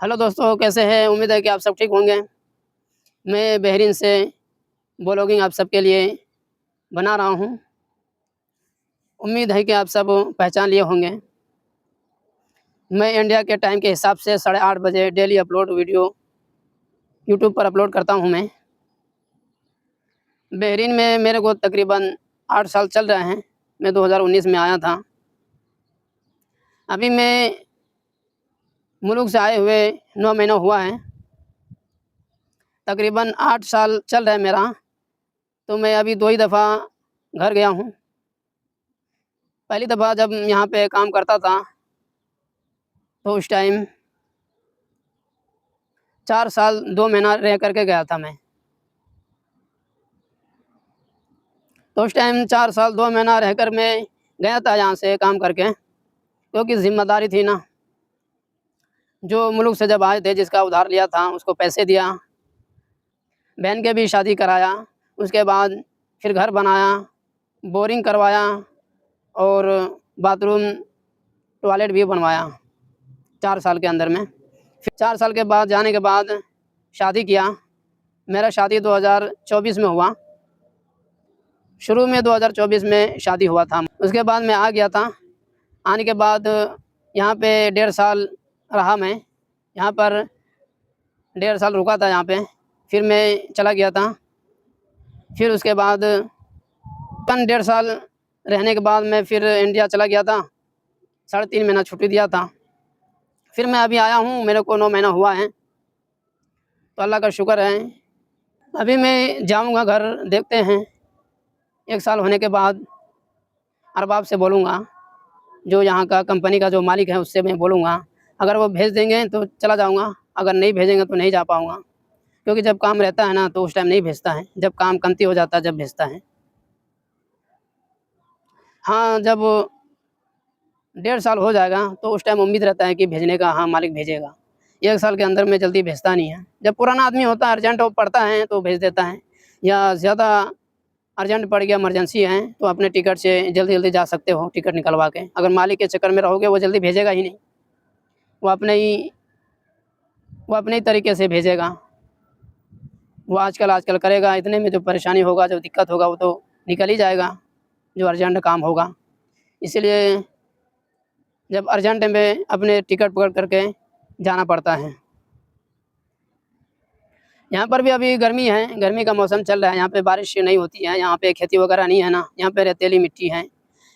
Hello दोस्तों, कैसे हैं? उम्मीद है कि आप सब ठीक होंगे। मैं बहरीन से व्लॉगिंग आप सबके लिए बना रहा हूँ। उम्मीद है कि आप सब पहचान लिए होंगे। मैं इंडिया के टाइम के हिसाब से 8:30 बजे डेली अपलोड वीडियो यूट्यूब पर अपलोड करता हूँ मैं। बहरीन में मेरे को तकरीबन 8 साल चल रहे हैं। मैं 2019 में आया था। अभी मैं मुल्क से आए हुए 9 महीना हुआ है। तकरीबन 8 साल चल रहा है मेरा। तो मैं अभी 2 ही दफ़ा घर गया हूँ। पहली दफ़ा जब यहाँ पे काम करता था तो उस टाइम 4 साल 2 महीना रह कर के गया था मैं। तो उस टाइम 4 साल 2 महीना रहकर मैं गया था यहाँ से काम करके, क्योंकि ज़िम्मेदारी थी ना। जो मुल्क से जब आए थे, जिसका उधार लिया था उसको पैसे दिया, बहन के भी शादी कराया, उसके बाद फिर घर बनाया, बोरिंग करवाया और बाथरूम, टॉयलेट भी बनवाया 4 साल के अंदर में। फिर 4 साल के बाद जाने के बाद शादी किया। मेरा शादी 2024 में हुआ। शुरू में 2024 में शादी हुआ था। उसके बाद मैं आ गया था। आने के बाद यहाँ पे 1.5 साल रहा मैं। यहाँ पर 1.5 साल रुका था यहाँ पे। फिर मैं चला गया था। फिर उसके बाद 1.5 साल रहने के बाद मैं फिर इंडिया चला गया था। 3.5 महीना छुट्टी दिया था। फिर मैं अभी आया हूँ, मेरे को 9 महीना हुआ है, तो अल्लाह का शुक्र है। अभी मैं जाऊँगा घर, देखते हैं 1 साल होने के बाद अरबाब से बोलूँगा, जो यहाँ का कंपनी का जो मालिक है उससे मैं बोलूँगा। अगर वो भेज देंगे तो चला जाऊँगा, अगर नहीं भेजेंगे तो नहीं जा पाऊँगा। क्योंकि जब काम रहता है ना तो उस टाइम नहीं भेजता है, जब काम कमती हो जाता है जब भेजता है। हाँ, जब 1.5 साल हो जाएगा तो उस टाइम उम्मीद रहता है कि भेजने का, हाँ मालिक भेजेगा। 1 साल के अंदर में जल्दी भेजता नहीं है। जब पुराना आदमी होता है, अर्जेंट वो पड़ता है तो भेज देता है, या ज़्यादा अर्जेंट पड़ गया, इमरजेंसी है, तो अपने टिकट से जल्दी-जल्दी जा सकते हो टिकट निकलवा के। अगर मालिक के चक्कर में रहोगे वो जल्दी भेजेगा ही नहीं। वो अपने ही वो अपने ही तरीके से भेजेगा। वो आजकल करेगा, इतने में जो परेशानी होगा, जो दिक्कत होगा वो तो निकल ही जाएगा, जो अर्जेंट काम होगा। इसीलिए जब अर्जेंट में अपने टिकट पकड़ करके जाना पड़ता है। यहाँ पर भी अभी गर्मी है, गर्मी का मौसम चल रहा है। यहाँ पे बारिश नहीं होती है, यहाँ पे खेती वगैरह नहीं है ना। यहाँ पे रेतीली मिट्टी है,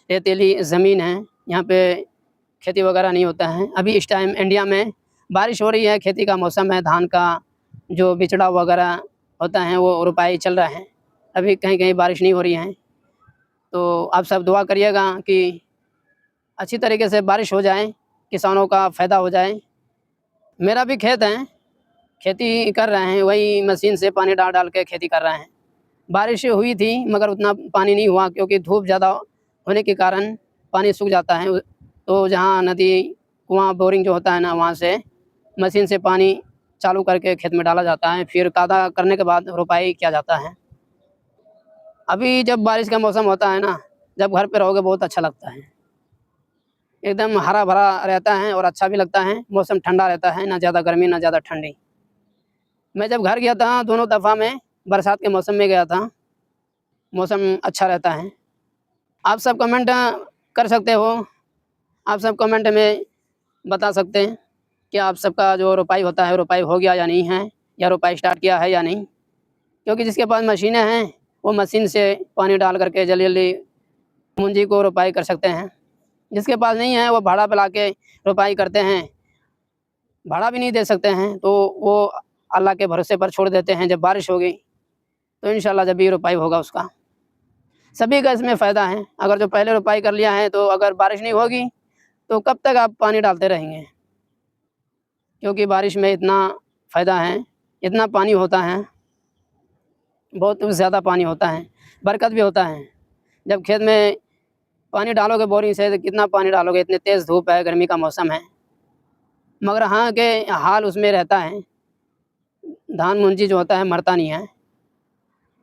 रेतीली ज़मीन है। यहाँ पे खेती वगैरह नहीं होता है। अभी इस टाइम इंडिया में बारिश हो रही है, खेती का मौसम है, धान का जो बिचड़ा वगैरह होता है वो रोपाई चल रहा है। अभी कहीं-कहीं बारिश नहीं हो रही है। तो आप सब दुआ करिएगा कि अच्छी तरीके से बारिश हो जाए, किसानों का फ़ायदा हो जाए। मेरा भी खेत है, खेती कर रहे हैं, वही मशीन से पानी डाल-डाल के खेती कर रहे हैं। बारिश हुई थी मगर उतना पानी नहीं हुआ, क्योंकि धूप ज़्यादा होने के कारण पानी सूख जाता है। तो जहाँ नदी, कुआँ, बोरिंग जो होता है ना, वहाँ से मशीन से पानी चालू करके खेत में डाला जाता है। फिर कादा करने के बाद रोपाई किया जाता है। अभी जब बारिश का मौसम होता है ना, जब घर पे रहोगे बहुत अच्छा लगता है। एकदम हरा-भरा रहता है और अच्छा भी लगता है। मौसम ठंडा रहता है, ना ज़्यादा गर्मी ना ज़्यादा ठंडी। मैं जब घर गया था, दोनों दफ़ा मैं बरसात के मौसम में गया था। मौसम अच्छा रहता है। आप सब कमेंट कर सकते हो। आप सब कमेंट में बता सकते हैं कि आप सबका जो रोपाई होता है, रोपाई हो गया या नहीं है, या रोपाई स्टार्ट किया है या नहीं। क्योंकि जिसके पास मशीनें हैं, वो मशीन से पानी डाल कर के जल्दी-जल्दी मुंजी को रोपाई कर सकते हैं। जिसके पास नहीं है, वो भाड़ा पे लाके रोपाई करते हैं। भाड़ा भी नहीं दे सकते हैं, तो वो अल्लाह के भरोसे पर छोड़ देते हैं। जब बारिश होगी, तो इंशाल्लाह जब भी रोपाई होगा उसका। सभी का इसमें फ़ायदा है। अगर जो पहले रोपाई कर लिया है, तो अगर बारिश नहीं होगी, तो कब तक आप पानी डालते रहेंगे? क्योंकि बारिश में इतना फ़ायदा है, इतना पानी होता है, बहुत ज़्यादा पानी होता है, बरकत भी होता है। जब खेत में पानी डालोगे बोरिंग से, तो कितना पानी डालोगे? इतनी तेज़ धूप है, गर्मी का मौसम है। मगर हाँ, के हाल उसमें रहता है, धान मुंजी जो होता है मरता नहीं है।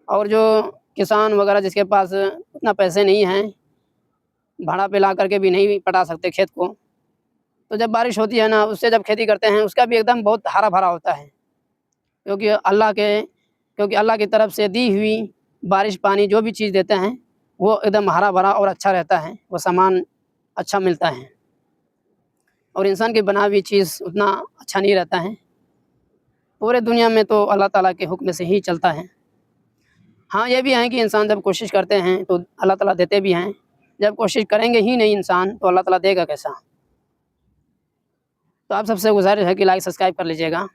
और जो किसान वगैरह जिसके पास उतना पैसे नहीं हैं, भाड़ा पे ला कर के भी नहीं पटा सकते खेत को, तो जब बारिश होती है ना, उससे जब खेती करते हैं, उसका भी एकदम बहुत हरा-भरा होता है। क्योंकि अल्लाह की तरफ से दी हुई बारिश, पानी जो भी चीज़ देते हैं, वो एकदम हरा-भरा और अच्छा रहता है, वो सामान अच्छा मिलता है। और इंसान की बना हुई चीज़ उतना अच्छा नहीं रहता है। पूरे दुनिया में तो अल्लाह ताला के हुक्म से ही चलता है। हाँ, ये भी है कि इंसान जब कोशिश करते हैं, तो अल्लाह ताला देते भी हैं। जब कोशिश करेंगे ही नहीं इंसान, तो अल्लाह ताला देगा कैसा? तो आप सबसे गुज़ारिश है कि लाइक, सब्सक्राइब कर लीजिएगा।